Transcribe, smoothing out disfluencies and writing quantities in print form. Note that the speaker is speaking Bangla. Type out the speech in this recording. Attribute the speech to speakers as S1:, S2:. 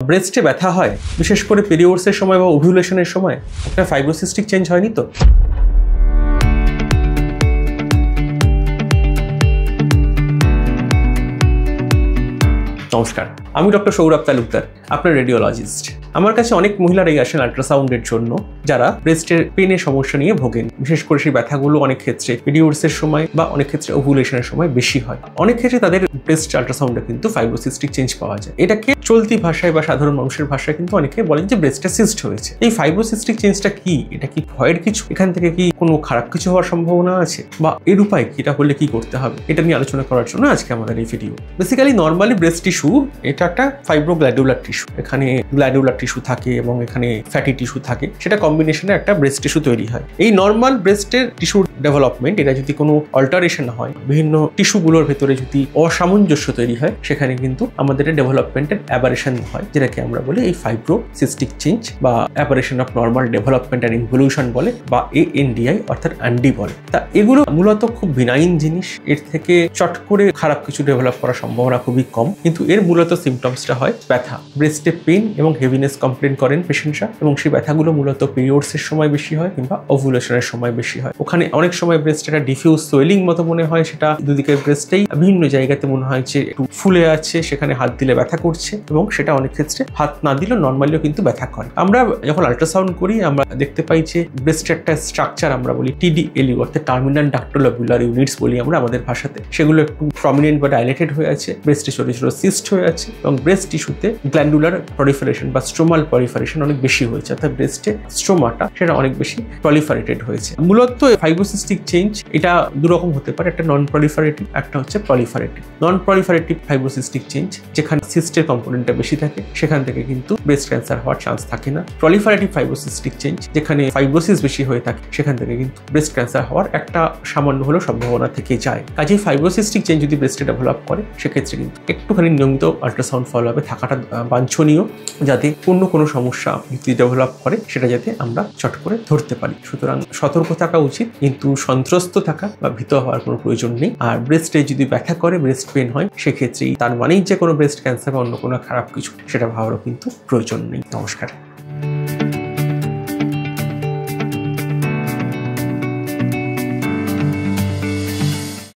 S1: ব্রেস্টে ব্যথা হয় বিশেষ করে পিরিয়ডসের সময় বা ওভিউলেশনের সময়, একটা ফাইব্রোসিস্টিক চেঞ্জ হয়নি তো? নমস্কার, আমি ডক্টর সৌরভ তালুকদার, আপনার রেডিওলজিস্ট। আমার কাছে অনেক মহিলারাই আসেন আল্ট্রাসাউন্ডের জন্য যারা ব্রেস্টের পেনের সমস্যা নিয়ে ভোগেন। বিশেষ করে সেই ব্যথাগুলো অনেক ক্ষেত্রে পিরিয়ডসের সময় বা অনেক ক্ষেত্রে ওভুলেশনের সময় বেশি হয়। অনেক ক্ষেত্রে তাদের ব্রেস্ট আল্ট্রাসাউন্ডে কিন্তু ফাইব্রোসিস্টিক চেঞ্জ পাওয়া যায়। এটাকে চলতি ভাষায় বা সাধারণ মানুষের ভাষায় কিন্তু অনেকে বলেন যে ব্রেস্টে সিস্ট হয়েছে। এই ফাইব্রোসিস্টিক চেঞ্জটা কি? এটা কি ভয়ের কিছু? এখান থেকে কি কোনো খারাপ কিছু হওয়ার সম্ভাবনা আছে, বা এর উপায় কি? এটা হলে কি করতে হবে, এটা নিয়ে আলোচনা করার জন্য আজকে আমাদের এই video. Basically normally breast tissue এটা একটা ফাইব্রোগ্ল্যাডুলার টিস্যু। এখানে গ্ল্যাডুলার টিস্যু থাকে এবং এখানে ফ্যাটি টিস্যু থাকে, সেটা কম্বিনেশনে একটা ব্রেস্ট টিস্যু তৈরি হয়। এই নর্মাল ব্রেস্টের টিস্যুর ডেভেলপমেন্ট, এটা যদি কোনো অল্টারেশন হয়, বিভিন্ন টিস্যুগুলোর ভেতরে যদি অসামঞ্জস্য তৈরি হয়, সেখানে কিন্তু আমাদের ডেভেলপমেন্টের অ্যাবারেশন হয়, যেটাকে আমরা বলি এই ফাইব্রোসিস্টিক চেঞ্জ বা aberration of normal development and involution বলে, বা ANDI অর্থাৎ আন্ডি বলে। তা এগুলো মূলত খুব বিনাইন জিনিস, এর থেকে চট করে খারাপ কিছু ডেভেলপ করার সম্ভাবনা খুবই কম। কিন্তু এর মূলত সিমটমসটা হয় ব্যথা, ব্রেস্টে পেন এবং হেভিনেস কমপ্লেন করেন পেশেন্টরা, এবং সেই ব্যথাগুলো মূলত পিরিয়ডসের সময় বেশি হয় কিংবা ওভুলেশনের সময় বেশি হয়। ওখানে অনেক সময় ব্রেস্টে একটা ডিফিউজ সোয়েলিং মতো মনে হয়, সেটা দুদিকের ব্রেস্টেই বিভিন্ন জায়গাতে মনে হয় যে একটু ফুলে আছে, সেখানে হাত দিলে ব্যথা করছে, এবং সেটা অনেক ক্ষেত্রে হাত না দিলেও নর্মালিও কিন্তু ব্যথা করে। আমরা যখন আল্ট্রাসাউন্ড করি আমরা দেখতে পাই যে ব্রেস্টের একটা স্ট্রাকচার আমরা বলি TDLU অর্থাৎ টার্মিনাল ডাক্টোলোবুলার ইউনিটস বলি আমরা আমাদের ভাষাতে, সেগুলো একটু প্রমিনেন্ট বা ডাইলেটেড হয়ে আছে, ব্রেস্টে ছোট ছোট সিস্ট হয়ে আছে, এবং ব্রেস্ট টিস্যুতে গ্ল্যান্ডুলার প্রলিফারেশন বা স্ট্রোমাল প্রলিফারেশন অনেক বেশি হয়েছে, অর্থাৎ ব্রেস্টে স্ট্রোমাটা সেটা অনেক বেশি প্রলিফারেটেড হয়েছে। মূলত ফাইব্রোসিস্টিক চেঞ্জ এটা দুরকম হতে পারে, একটা নন প্রলিফারেটিভ, একটা হচ্ছে প্রলিফারেটিভ। নন প্রলিফারেটিভ ফাইব্রোসিস্টিক চেঞ্জ, যেখানে সিস্টের কম্পোনেন্টটা বেশি থাকে, সেখান থেকে কিন্তু ব্রেস্ট ক্যান্সার হওয়ার চান্স থাকে না। প্রলিফারেটিভ ফাইব্রোসিস্টিক চেঞ্জ, যেখানে ফাইব্রোসিস বেশি হয়ে থাকে, সেখান থেকে কিন্তু ব্রেস্ট ক্যান্সার হওয়ার একটা সামান্য হলেও সম্ভাবনা থেকে যায়। কাজেই ফাইব্রোসিস্টিক চেঞ্জ যদি ব্রেস্টে ডেভেলপ করে, সেক্ষেত্রে কিন্তু একটুখানি নিয়মিত আল্ট্রাসাউন্ড ফলো আপে থাকাটা বাঞ্ছনীয়, যাতে অন্য কোনো সমস্যা যদি ডেভেলপ করে সেটা যাতে আমরা চট করে ধরতে পারি। সুতরাং সতর্ক থাকা উচিত, কিন্তু সন্ত্রস্ত থাকা বা ভীত হওয়ার কোনো প্রয়োজন নেই। আর ব্রেস্টে যদি ব্যথা করে, ব্রেস্ট পেন হয়, সেক্ষেত্রেই তার মানেই যে কোনো ব্রেস্ট ক্যান্সার বা অন্য কোনো খারাপ কিছু, সেটা ভাবারও কিন্তু প্রয়োজন নেই। নমস্কার।